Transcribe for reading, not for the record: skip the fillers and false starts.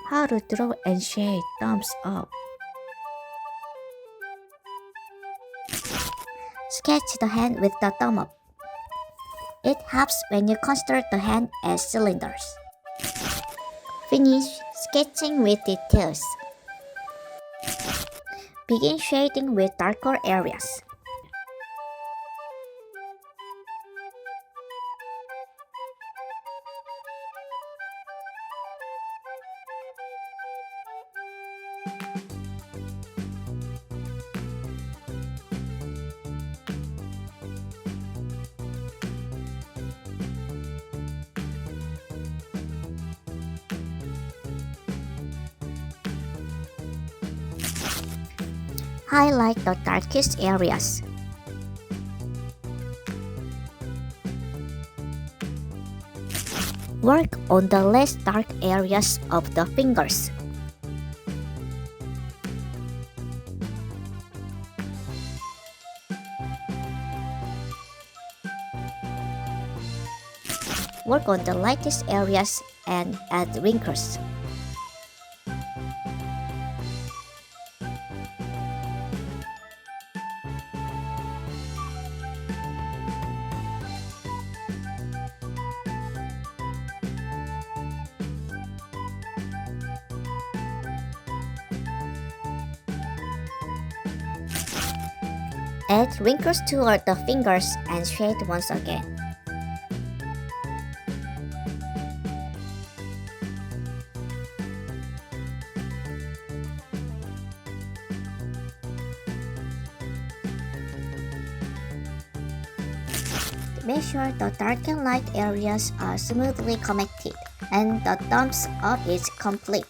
How to draw and shade thumbs up. Sketch the hand with the thumb up. It helps when you consider the hand as cylinders. Finish sketching with details. Begin shading with darker areas. Highlight the darkest areas. Work on the less dark areas of the fingers. Work on the lightest areas and add wrinkles. Add wrinkles toward the fingers and shade once again. Make sure the dark and light areas are smoothly connected and the thumbs up is complete.